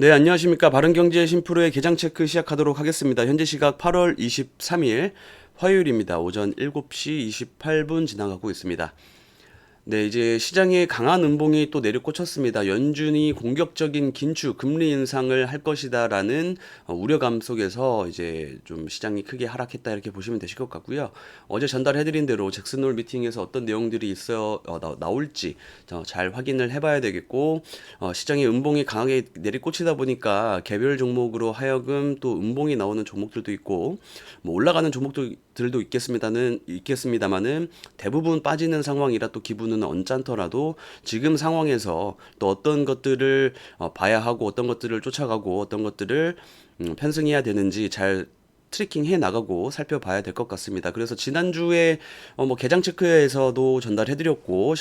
네, 안녕하십니까. 바른경제 심프로의 개장 체크 시작하도록 하겠습니다. 현재 시각 8월 23일 화요일입니다. 오전 7시 28분 지나가고 있습니다. 네, 이제 시장에 강한 음봉이 또 내리꽂혔습니다. 연준이 공격적인 긴축, 금리 인상을 할 것이다라는 우려감 속에서 이제 좀 시장이 크게 하락했다 이렇게 보시면 되실 것 같고요. 어제 전달해드린 대로 잭슨홀 미팅에서 어떤 내용들이 나올지 잘 확인을 해봐야 되겠고, 시장의 음봉이 강하게 내리꽂히다 보니까 개별 종목으로 하여금 또 음봉이 나오는 종목들도 있고, 뭐 올라가는 종목들도 있겠습니다만은 대부분 빠지는 상황이라 또 기분은 언짢더라도 지금 상황에서 또 어떤 것들을 봐야 하고 어떤 것들을 쫓아가고 어떤 것들을 편승해야 되는지 잘 트래킹 해 나가고 살펴봐야 될 것 같습니다. 그래서 지난주에 뭐 개장 체크에서도 전달해드렸고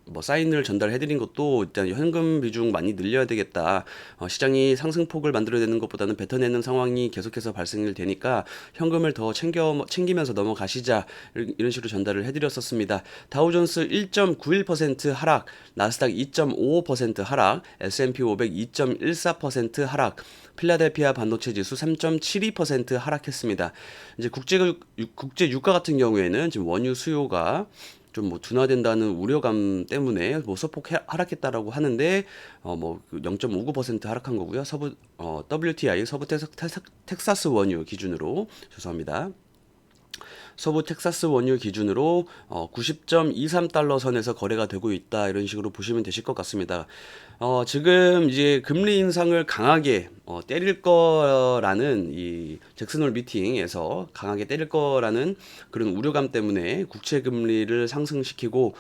뭐 사인을 전달해 드린 것도 일단 현금 비중 많이 늘려야 되겠다. 시장이 상승폭을 만들어야 되는 것보다는 뱉어내는 상황이 계속해서 발생이 되니까 현금을 더 챙기면서 넘어가시자. 이런 식으로 전달을 해 드렸었습니다. 다우존스 1.91% 하락, 나스닥 2.55% 하락, S&P 500 2.14% 하락, 필라델피아 반도체 지수 3.72% 하락했습니다. 이제 국제 유가 같은 경우에는 지금 원유 수요가 좀 뭐 둔화된다는 우려감 때문에 뭐 소폭 하락했다라고 하는데 뭐 0.59% 하락한 거고요. WTI 서부 텍사스 원유 기준으로 죄송합니다. 서부 텍사스 원유 기준으로 90.23달러 선에서 거래가 되고 있다. 이런 식으로 보시면 되실 것 같습니다. 지금 이제 금리 인상을 강하게 때릴 거라는 이 잭슨홀 미팅에서 강하게 때릴 거라는 그런 우려감 때문에 국채 금리를 상승시키고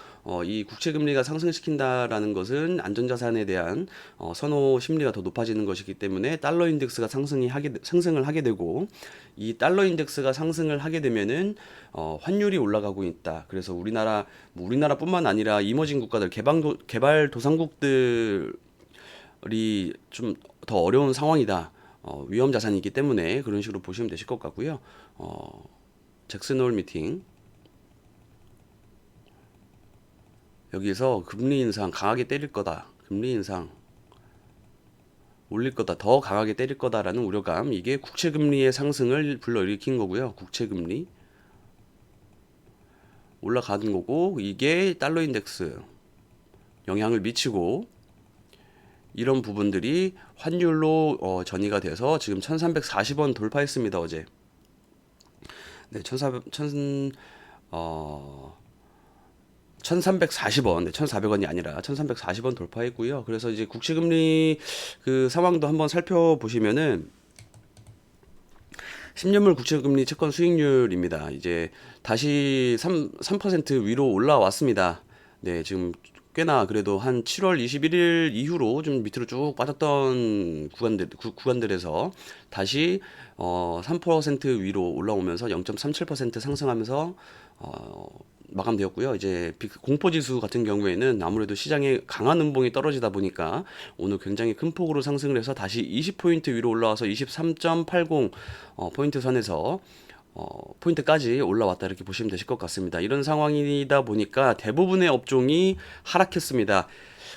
이 국채 금리가 상승시킨다라는 것은 안전자산에 대한 선호 심리가 더 높아지는 것이기 때문에 달러 인덱스가 상승을 하게 되고 이 달러 인덱스가 상승을 하게 되면은 환율이 올라가고 있다. 그래서 뭐 우리나라뿐만 아니라 이머징 국가들, 개발도상국들이 좀 더 어려운 상황이다. 위험 자산이기 때문에 그런 식으로 보시면 되실 것 같고요. 잭슨홀 미팅 여기서 금리 인상 강하게 때릴 거다. 금리 인상 올릴 거다. 더 강하게 때릴 거다라는 우려감. 이게 국채 금리의 상승을 불러일으킨 거고요. 국채 금리 올라가는 거고 이게 달러 인덱스 영향을 미치고 이런 부분들이 환율로 전이가 돼서 지금 1340원 돌파했습니다. 어제. 네, 1340원, 네, 1400원이 아니라 1340원 돌파했고요. 그래서 이제 국채금리 그 상황도 한번 살펴보시면은 10년물 국채금리 채권 수익률입니다. 이제 다시 3% 위로 올라왔습니다. 네, 지금 꽤나 그래도 한 7월 21일 이후로 좀 밑으로 쭉 빠졌던 구간들에서 다시 3% 위로 올라오면서 0.37% 상승하면서 마감되었고요. 이제 공포지수 같은 경우에는 아무래도 시장에 강한 음봉이 떨어지다 보니까 오늘 굉장히 큰 폭으로 상승을 해서 다시 20포인트 위로 올라와서 23.80 포인트 선에서 포인트까지 올라왔다 이렇게 보시면 되실 것 같습니다. 이런 상황이다 보니까 대부분의 업종이 하락했습니다.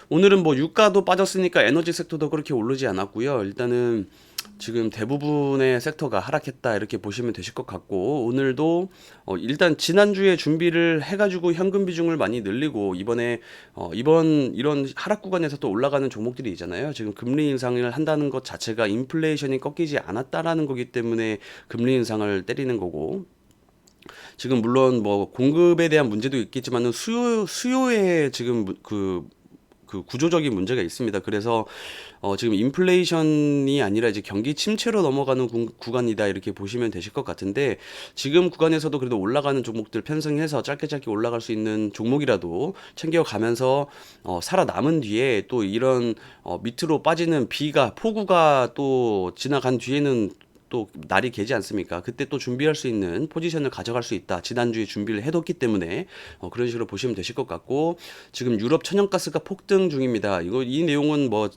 오늘은 뭐 유가도 빠졌으니까 에너지 섹터도 그렇게 오르지 않았고요. 일단은 지금 대부분의 섹터가 하락했다 이렇게 보시면 되실 것 같고 오늘도 일단 지난주에 준비를 해가지고 현금 비중을 많이 늘리고 이번 이런 하락 구간에서 또 올라가는 종목들이 있잖아요. 지금 금리 인상을 한다는 것 자체가 인플레이션이 꺾이지 않았다라는 거기 때문에 금리 인상을 때리는 거고 지금 물론 뭐 공급에 대한 문제도 있겠지만은 수요에 지금 그 구조적인 문제가 있습니다. 그래서 지금 인플레이션이 아니라 이제 경기 침체로 넘어가는 구간이다 이렇게 보시면 되실 것 같은데 지금 구간에서도 그래도 올라가는 종목들 편성해서 짧게 올라갈 수 있는 종목이라도 챙겨가면서 살아남은 뒤에 또 이런 밑으로 빠지는 폭우가 또 지나간 뒤에는 또 날이 개지 않습니까? 그때 또 준비할 수 있는 포지션을 가져갈 수 있다. 지난주에 준비를 해뒀기 때문에 그런 식으로 보시면 되실 것 같고 지금 유럽 천연가스가 폭등 중입니다. 이 내용은 뭐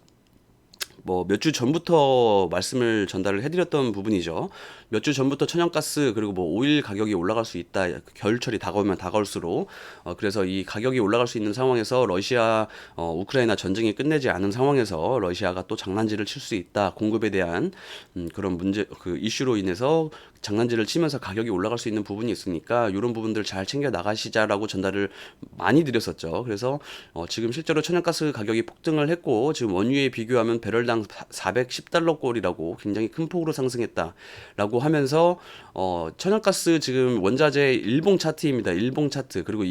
뭐 몇 주 전부터 말씀을 전달을 해드렸던 부분이죠. 몇 주 전부터 천연가스 그리고 뭐 오일 가격이 올라갈 수 있다. 겨울철이 다가오면 다가올수록 그래서 이 가격이 올라갈 수 있는 상황에서 러시아 우크라이나 전쟁이 끝내지 않은 상황에서 러시아가 또 장난질을 칠 수 있다. 공급에 대한 그런 문제 그 이슈로 인해서 장난질을 치면서 가격이 올라갈 수 있는 부분이 있으니까 이런 부분들 잘 챙겨 나가시자라고 전달을 많이 드렸었죠. 그래서 지금 실제로 천연가스 가격이 폭등을 했고 지금 원유에 비교하면 배럴당 410달러 꼴이라고 굉장히 큰 폭으로 상승했다라고 하면서 천연가스 지금 원자재 일봉 차트입니다. 일봉 차트. 그리고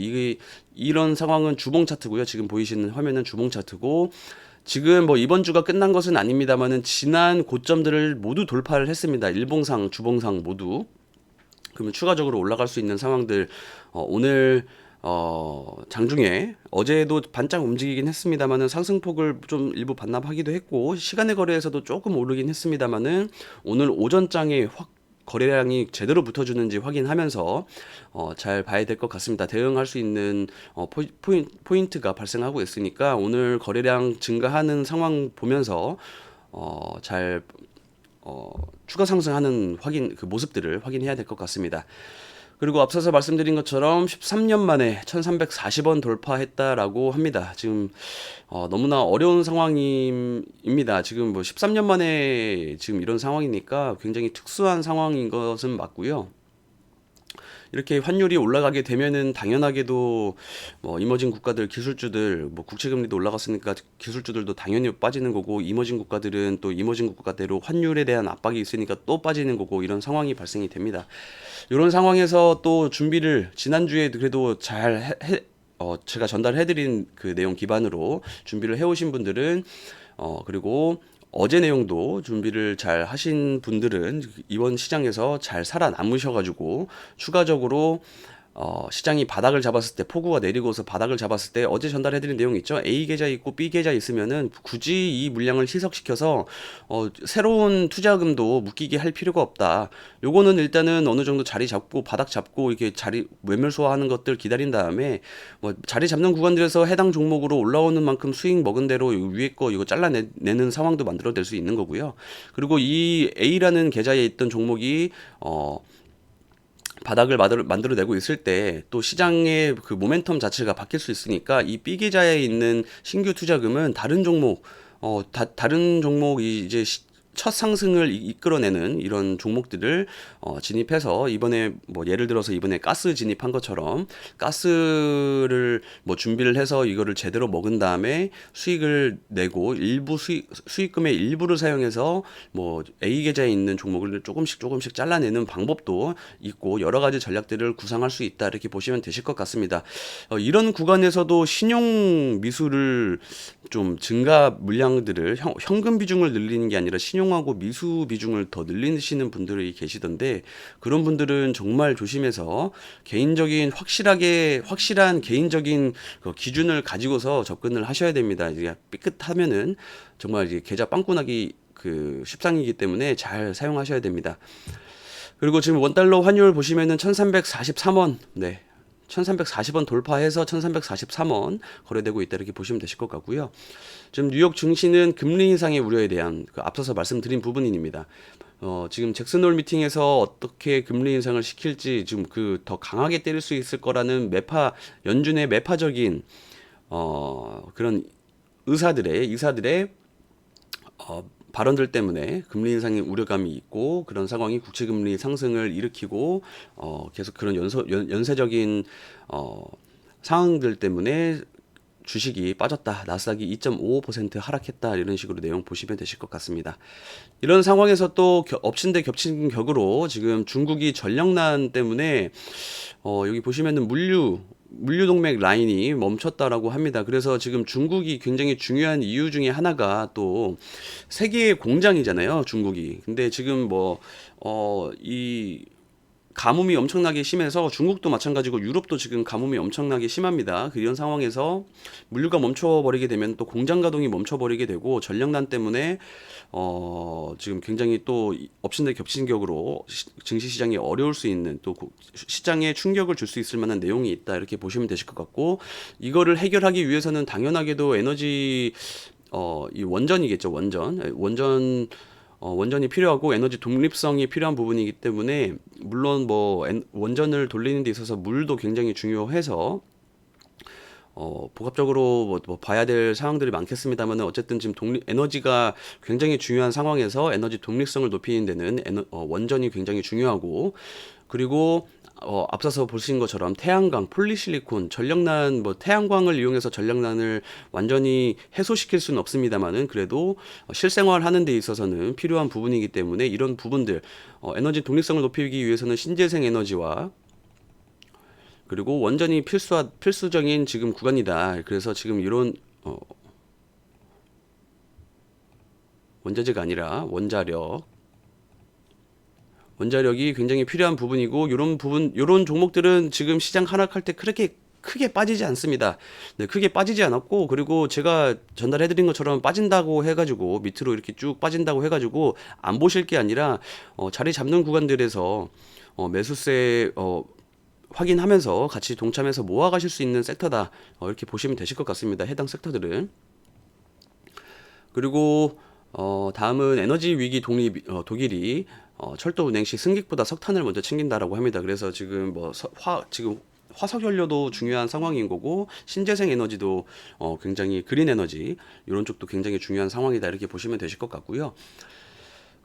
이런 상황은 주봉 차트고요. 지금 보이시는 화면은 주봉 차트고 지금 뭐 이번 주가 끝난 것은 아닙니다만은 지난 고점들을 모두 돌파를 했습니다. 일봉상, 주봉상 모두. 그러면 추가적으로 올라갈 수 있는 상황들 오늘 장중에 어제도 반짝 움직이긴 했습니다만은 상승폭을 좀 일부 반납하기도 했고 시간의 거래에서도 조금 오르긴 했습니다만은 오늘 오전장에 확 거래량이 제대로 붙어주는지 확인하면서 잘 봐야 될 것 같습니다. 대응할 수 있는 포인트가 발생하고 있으니까 오늘 거래량 증가하는 상황 보면서 잘 추가 상승하는 그 모습들을 확인해야 될 것 같습니다. 그리고 앞서서 말씀드린 것처럼 13년 만에 1340원 돌파했다라고 합니다. 지금 너무나 어려운 상황입니다. 지금 뭐 13년 만에 지금 이런 상황이니까 굉장히 특수한 상황인 것은 맞고요. 이렇게 환율이 올라가게 되면은 당연하게도 뭐 이머징 국가들 기술주들 뭐 국채금리도 올라갔으니까 기술주들도 당연히 빠지는 거고 이머징 국가들은 또 이머징 국가대로 환율에 대한 압박이 있으니까 또 빠지는 거고 이런 상황이 발생이 됩니다. 이런 상황에서 또 준비를 지난주에 그래도 제가 전달해드린 그 내용 기반으로 준비를 해오신 분들은 그리고 어제 내용도 준비를 잘 하신 분들은 이번 시장에서 잘 살아남으셔가지고 추가적으로 시장이 바닥을 잡았을 때 폭우가 내리고서 바닥을 잡았을 때 어제 전달해드린 내용 있죠. A 계좌 있고 B 계좌 있으면은 굳이 이 물량을 희석시켜서 새로운 투자금도 묶이게 할 필요가 없다. 요거는 일단은 어느 정도 자리 잡고 바닥 잡고 이렇게 자리 매물 소화하는 것들 기다린 다음에 뭐 자리 잡는 구간들에서 해당 종목으로 올라오는 만큼 수익 먹은 대로 위에 거 이거 잘라내는 상황도 만들어낼 수 있는 거고요. 그리고 이 A라는 계좌에 있던 종목이 바닥을 만들어내고 있을 때 또 시장의 그 모멘텀 자체가 바뀔 수 있으니까 이 B 계좌에 있는 신규 투자금은 다른 종목 다른 종목이 이제 첫 상승을 이끌어내는 이런 종목들을 진입해서 이번에 뭐 예를 들어서 이번에 가스 진입한 것처럼 가스를 뭐 준비를 해서 이거를 제대로 먹은 다음에 수익을 내고 일부 수익금의 일부를 사용해서 뭐 A 계좌에 있는 종목을 조금씩 잘라내는 방법도 있고 여러 가지 전략들을 구상할 수 있다 이렇게 보시면 되실 것 같습니다. 이런 구간에서도 신용 미수를 좀 증가 물량들을 현금 비중을 늘리는 게 아니라 신용하고 미수 비중을 더 늘리시는 분들이 계시던데 그런 분들은 정말 조심해서 개인적인 확실한 개인적인 그 기준을 가지고서 접근을 하셔야 됩니다. 이제 삐끗하면은 정말 이제 계좌 빵꾸나기 그 십상이기 때문에 잘 사용하셔야 됩니다. 그리고 지금 원달러 환율 보시면은 1343원 1340원 돌파해서 1343원 거래되고 있다 이렇게 보시면 되실 것 같고요. 지금 뉴욕 증시는 금리 인상의 우려에 대한 그 앞서서 말씀드린 부분입니다. 지금 잭슨홀 미팅에서 어떻게 금리 인상을 시킬지 지금 그 더 강하게 때릴 수 있을 거라는 연준의 매파적인 그런 의사들의 발언들 때문에 금리 인상의 우려감이 있고 그런 상황이 국채금리 상승을 일으키고 계속 그런 연쇄적인 상황들 때문에 주식이 빠졌다. 나스닥이 2.55% 하락했다. 이런 식으로 내용 보시면 되실 것 같습니다. 이런 상황에서 또 엎친 데 겹친 격으로 지금 중국이 전력난 때문에 여기 보시면은 물류동맥 라인이 멈췄다라고 합니다. 그래서 지금 중국이 굉장히 중요한 이유 중에 하나가 또 세계의 공장이잖아요, 중국이. 근데 지금 이 가뭄이 엄청나게 심해서 중국도 마찬가지고 유럽도 지금 가뭄이 엄청나게 심합니다. 이런 상황에서 물류가 멈춰버리게 되면 또 공장 가동이 멈춰버리게 되고 전력난 때문에 지금 굉장히 또 엎친 데 겹친 격으로 증시 시장이 어려울 수 있는 또 시장에 충격을 줄 수 있을 만한 내용이 있다 이렇게 보시면 되실 것 같고 이거를 해결하기 위해서는 당연하게도 이 원전이겠죠. 원전이 필요하고 에너지 독립성이 필요한 부분이기 때문에 물론 뭐 원전을 돌리는 데 있어서 물도 굉장히 중요해서 복합적으로 뭐 봐야 될 상황들이 많겠습니다만은 어쨌든 지금 에너지가 굉장히 중요한 상황에서 에너지 독립성을 높이는 데는 원전이 굉장히 중요하고 그리고 앞서서 보신 것처럼 태양광, 폴리실리콘, 전력난 뭐 태양광을 이용해서 전력난을 완전히 해소시킬 수는 없습니다만은 그래도 실생활 하는 데 있어서는 필요한 부분이기 때문에 이런 부분들 에너지 독립성을 높이기 위해서는 신재생 에너지와 그리고 원전이 필수적인 지금 구간이다. 그래서 지금 이런 원자재가 아니라 원자력이 굉장히 필요한 부분이고 이런 종목들은 지금 시장 하락할 때 그렇게 크게 빠지지 않습니다. 네, 크게 빠지지 않았고 그리고 제가 전달해드린 것처럼 빠진다고 해가지고 밑으로 이렇게 쭉 빠진다고 해가지고 안 보실 게 아니라 자리 잡는 구간들에서 매수세 확인하면서 같이 동참해서 모아가실 수 있는 섹터다. 이렇게 보시면 되실 것 같습니다. 해당 섹터들은. 그리고 다음은 에너지 위기 독일이 철도 운행 시 승객보다 석탄을 먼저 챙긴다라고 합니다. 그래서 지금 지금 화석 연료도 중요한 상황인 거고 신재생 에너지도 굉장히 그린 에너지 이런 쪽도 굉장히 중요한 상황이다. 이렇게 보시면 되실 것 같고요.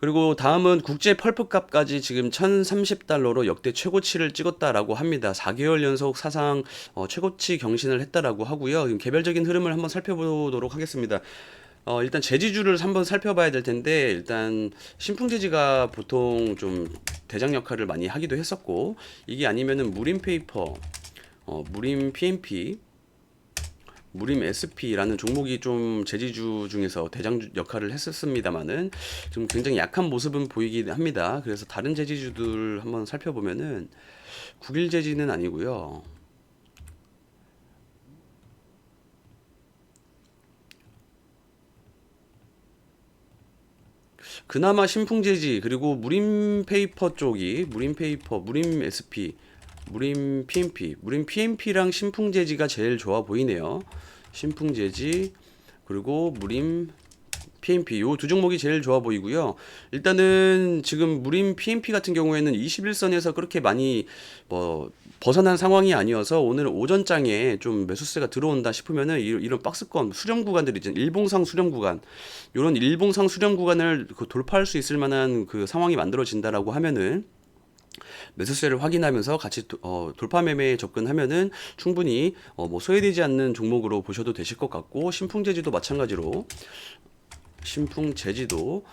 그리고 다음은 국제 펄프 값까지 지금 1030달러로 역대 최고치를 찍었다라고 합니다. 4개월 연속 사상 최고치 경신을 했다라고 하고요. 지금 개별적인 흐름을 한번 살펴보도록 하겠습니다. 일단 제지주를 한번 살펴봐야 될 텐데 일단 신풍제지가 보통 좀 대장 역할을 많이 하기도 했었고 이게 아니면은 무림페이퍼, 무림 PMP, 무림 SP라는 종목이 좀 제지주 중에서 대장 역할을 했었습니다만은 좀 굉장히 약한 모습은 보이긴 합니다. 그래서 다른 제지주들 한번 살펴보면은 국일제지는 아니고요. 그나마 신풍제지 그리고 무림페이퍼 쪽이 무림페이퍼, 무림 SP, 무림 PMP, 무림 PMP랑 신풍제지가 제일 좋아 보이네요. 신풍제지 그리고 무림 PMP 요 두 종목이 제일 좋아 보이고요. 일단은 지금 무림 PMP 같은 경우에는 21선에서 그렇게 많이 벗어난 상황이 아니어서 오늘 오전장에 좀 매수세가 들어온다 싶으면은 이런 박스권 수렴 구간들 있잖아요. 일봉상 수렴 구간 이런 일봉상 수렴 구간을 돌파할 수 있을 만한 그 상황이 만들어진다라고 하면은 매수세를 확인하면서 같이 돌파 매매에 접근하면은 충분히 소외되지 않는 종목으로 보셔도 되실 것 같고 신풍제지도 마찬가지로 신풍제지도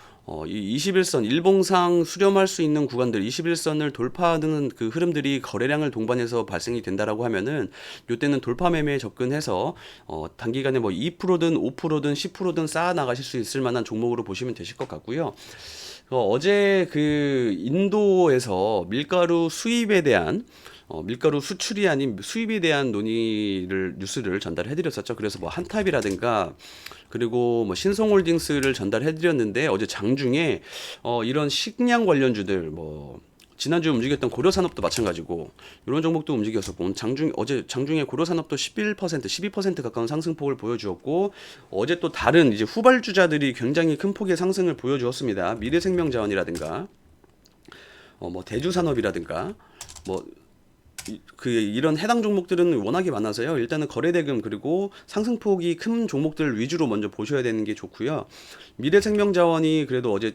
이 21선 일봉상 수렴할 수 있는 구간들 21선을 돌파하는 그 흐름들이 거래량을 동반해서 발생이 된다라고 하면은 이때는 돌파 매매에 접근해서 단기간에 2%든 5%든 10%든 쌓아 나가실 수 있을 만한 종목으로 보시면 되실 것 같고요. 어제 그 인도에서 밀가루 수입에 대한 밀가루 수출이 아닌 수입에 대한 뉴스를 전달해 드렸었죠. 그래서 한탑이라든가 그리고 신성홀딩스를 전달해 드렸는데 어제 장중에 이런 식량 관련주들 지난주 움직였던 고려산업도 마찬가지고 이런 종목도 움직였었고 어제 장중에 고려산업도 11% 12% 가까운 상승폭을 보여주었고 어제 또 다른 이제 후발주자들이 굉장히 큰 폭의 상승을 보여주었습니다. 미래생명자원이라든가 대주산업이라든가 이런 해당 종목들은 워낙에 많아서요. 일단은 거래대금 그리고 상승폭이 큰 종목들 위주로 먼저 보셔야 되는 게 좋고요. 미래생명자원이 그래도 어제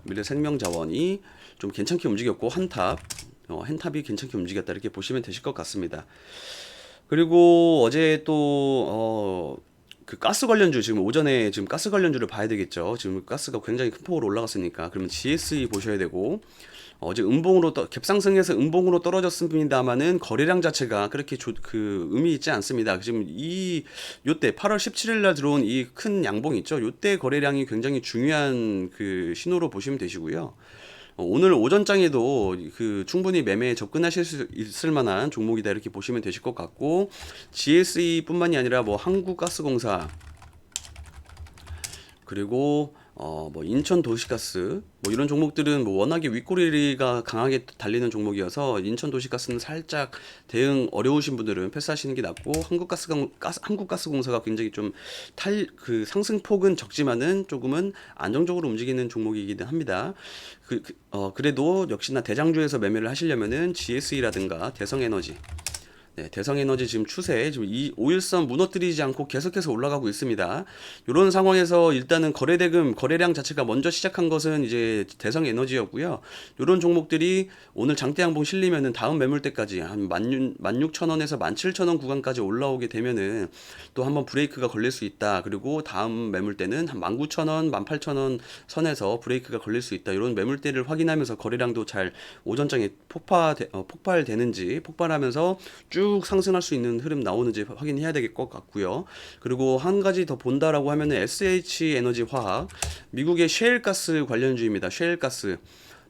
미래생명자원이 좀 괜찮게 움직였고 한탑이 괜찮게 움직였다 이렇게 보시면 되실 것 같습니다. 그리고 어제 또 그 가스 관련주 지금 오전에 지금 가스 관련주를 봐야 되겠죠. 지금 가스가 굉장히 큰 폭으로 올라갔으니까 그러면 GSE 보셔야 되고 어제 갭상승해서 음봉으로 떨어졌습니다만은 거래량 자체가 그렇게 의미 있지 않습니다. 지금 요때 8월 17일 날 들어온 이 큰 양봉 있죠. 요때 거래량이 굉장히 중요한 그 신호로 보시면 되시고요. 오늘 오전장에도 충분히 매매에 접근하실 수 있을 만한 종목이다 이렇게 보시면 되실 것 같고 GSE 뿐만이 아니라 한국가스공사 그리고 뭐 인천 도시가스 뭐 이런 종목들은 뭐 워낙에 윗꼬리가 강하게 달리는 종목이어서 인천 도시가스는 살짝 대응 어려우신 분들은 패스하시는 게 낫고 한국가스공사가 굉장히 좀 그 상승폭은 적지만은 조금은 안정적으로 움직이는 종목이기는 합니다. 그래도 역시나 대장주에서 매매를 하시려면은 GSE라든가 대성에너지 네, 대성에너지 지금 추세 지금 이 5일선 무너뜨리지 않고 계속해서 올라가고 있습니다. 이런 상황에서 일단은 거래대금 거래량 자체가 먼저 시작한 것은 이제 대성에너지였고요. 이런 종목들이 오늘 장대 양봉 실리면은 다음 매물대까지 한 16,000원에서 17,000원 구간까지 올라오게 되면은 또 한번 브레이크가 걸릴 수 있다. 그리고 다음 매물대는 한 19,000원, 18,000원 선에서 브레이크가 걸릴 수 있다. 이런 매물대를 확인하면서 거래량도 잘 오전장에 폭발되는지 폭발하면서 쭉 상승할 수 있는 흐름 나오는지 확인해야 될 것 같고요. 그리고 한 가지 더 본다라고 하면은 SH 에너지 화학, 미국의 셰일가스 관련주입니다. 셰일가스.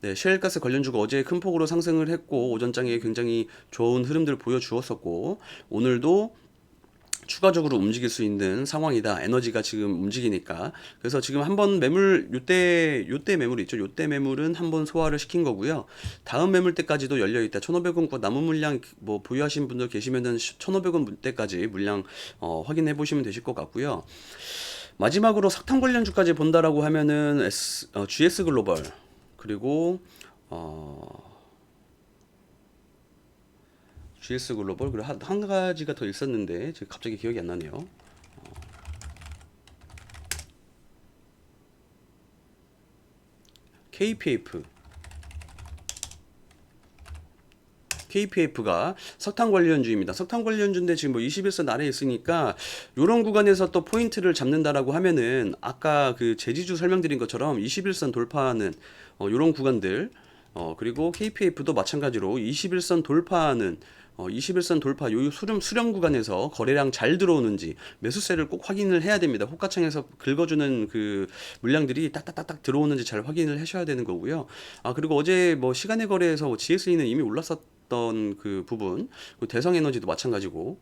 네, 셰일가스 관련주가 어제 큰 폭으로 상승을 했고 오전장에 굉장히 좋은 흐름들을 보여주었었고 오늘도 추가적으로 움직일 수 있는 상황이다. 에너지가 지금 움직이니까. 그래서 지금 한번 매물 요때 매물이 있죠. 요때 매물은 한번 소화를 시킨 거고요. 다음 매물 때까지도 열려 있다. 1,500원 남은 물량 뭐 보유하신 분들 계시면은 1,500원 때까지 물량 확인해 보시면 되실 것 같고요. 마지막으로 석탄 관련주까지 본다라고 하면은 GS 글로벌 그리고 GS 글로벌 그리고 한 가지가 더 있었는데 지금 갑자기 기억이 안 나네요. KPF. KPF가 석탄 관련주입니다. 석탄 관련주인데 지금 뭐 21선 아래에 있으니까 이런 구간에서 또 포인트를 잡는다라고 하면은 아까 그 제지주 설명드린 것처럼 21선 돌파하는 이런 구간들 그리고 KPF도 마찬가지로 21선 돌파하는 21선 돌파 요 수렴 구간에서 거래량 잘 들어오는지 매수세를 꼭 확인을 해야 됩니다. 호가창에서 긁어주는 그 물량들이 딱딱딱딱 들어오는지 잘 확인을 하셔야 되는 거고요. 그리고 어제 뭐 시간의 거래에서 GSE는 이미 올랐었던 그 부분, 대성에너지도 마찬가지고,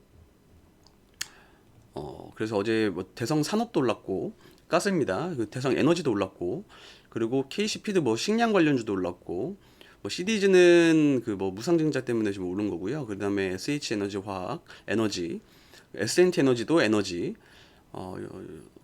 그래서 어제 뭐 대성 산업도 올랐고 가스입니다. 그 대성 에너지도 올랐고 그리고 KCP도 뭐 식량 관련주도 올랐고 뭐 시디즈는 그 뭐 무상증자 때문에 좀 오른 거고요. 그다음에 SH 에너지 화학 에너지 SNT 에너지도 에너지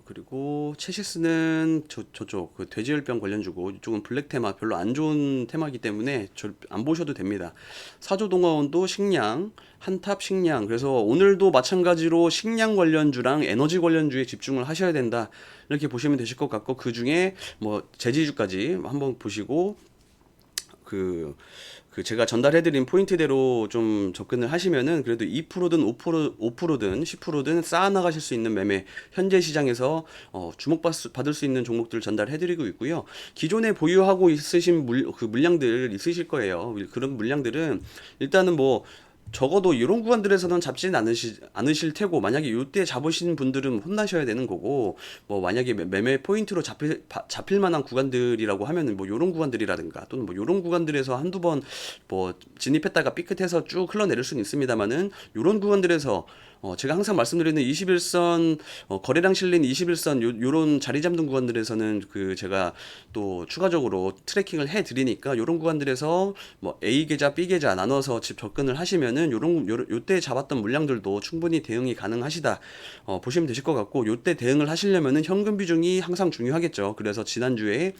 그리고 체시스는 저쪽 그 돼지열병 관련주고 이쪽은 블랙 테마 별로 안 좋은 테마이기 때문에 안 보셔도 됩니다. 사조동화원도 식량, 한탑 식량. 그래서 오늘도 마찬가지로 식량 관련주랑 에너지 관련주에 집중을 하셔야 된다. 이렇게 보시면 되실 것 같고 그 중에 뭐 제지주까지 한번 보시고 제가 전달해드린 포인트대로 좀 접근을 하시면은 그래도 2%든 5%든 10%든 쌓아 나가실 수 있는 매매 현재 시장에서 주목받을 수 있는 종목들을 전달해드리고 있고요. 기존에 보유하고 있으신 그 물량들 있으실 거예요. 그런 물량들은 일단은 뭐 적어도 이런 구간들에서는 잡지는 않으실 테고 만약에 이때 잡으신 분들은 혼나셔야 되는 거고 뭐 만약에 매매 포인트로 잡힐 만한 구간들이라고 하면은 뭐 이런 구간들이라든가 또는 뭐 이런 구간들에서 한두 번 뭐 진입했다가 삐끗해서 쭉 흘러내릴 수는 있습니다만은 이런 구간들에서 제가 항상 말씀드리는 21선 거래량 실린 21선 요런 자리 잡는 구간들에서는 그 제가 또 추가적으로 트래킹을 해 드리니까 요런 구간들에서 뭐 A 계좌, B 계좌 나눠서 접근을 하시면은 요때 잡았던 물량들도 충분히 대응이 가능하시다 보시면 되실 것 같고 요때 대응을 하시려면은 현금 비중이 항상 중요하겠죠. 그래서 지난주에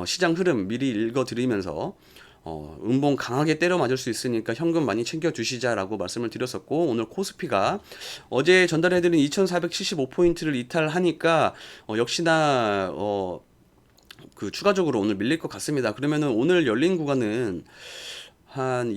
시장 흐름 미리 읽어 드리면서 음봉 강하게 때려 맞을 수 있으니까 현금 많이 챙겨 주시자라고 말씀을 드렸었고 오늘 코스피가 어제 전달해드린 2475포인트를 이탈하니까 역시나 그 추가적으로 오늘 밀릴 것 같습니다. 그러면은 오늘 열린 구간은 한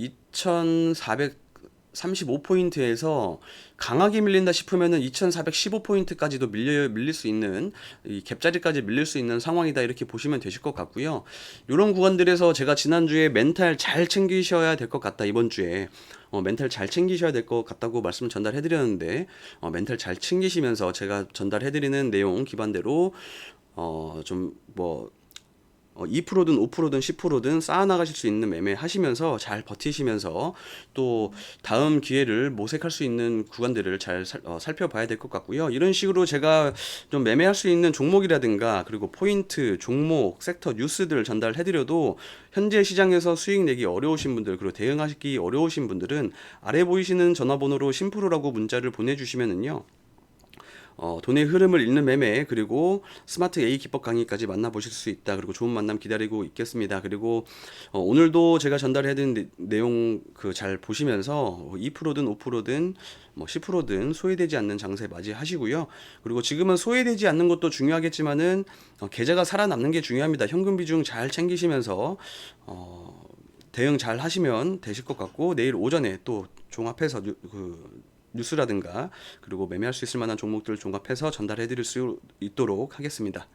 2435포인트에서 강하게 밀린다 싶으면은 2415포인트까지도 밀릴 수 있는 이 갭자리까지 밀릴 수 있는 상황이다 이렇게 보시면 되실 것 같고요. 이런 구간들에서 제가 지난주에 멘탈 잘 챙기셔야 될 것 같다 이번 주에 멘탈 잘 챙기셔야 될 것 같다고 말씀 전달해 드렸는데 멘탈 잘 챙기시면서 제가 전달해 드리는 내용 기반대로 좀 뭐 2%든 5%든 10%든 쌓아나가실 수 있는 매매 하시면서 잘 버티시면서 또 다음 기회를 모색할 수 있는 구간들을 잘 살펴봐야 될 것 같고요. 이런 식으로 제가 좀 매매할 수 있는 종목이라든가 그리고 포인트, 종목, 섹터 뉴스들을 전달해드려도 현재 시장에서 수익 내기 어려우신 분들 그리고 대응하기 어려우신 분들은 아래 보이시는 전화번호로 심프로라고 문자를 보내주시면은요. 돈의 흐름을 읽는 매매 그리고 스마트 A 기법 강의까지 만나보실 수 있다. 그리고 좋은 만남 기다리고 있겠습니다. 그리고 오늘도 제가 전달해드린 내용 그 잘 보시면서 2%든 5%든 뭐 10%든 소외되지 않는 장세 맞이하시고요. 그리고 지금은 소외되지 않는 것도 중요하겠지만은 계좌가 살아남는 게 중요합니다. 현금 비중 잘 챙기시면서 대응 잘 하시면 되실 것 같고 내일 오전에 또 종합해서 뉴스라든가 그리고 매매할 수 있을 만한 종목들 종합해서 전달해 드릴 수 있도록 하겠습니다.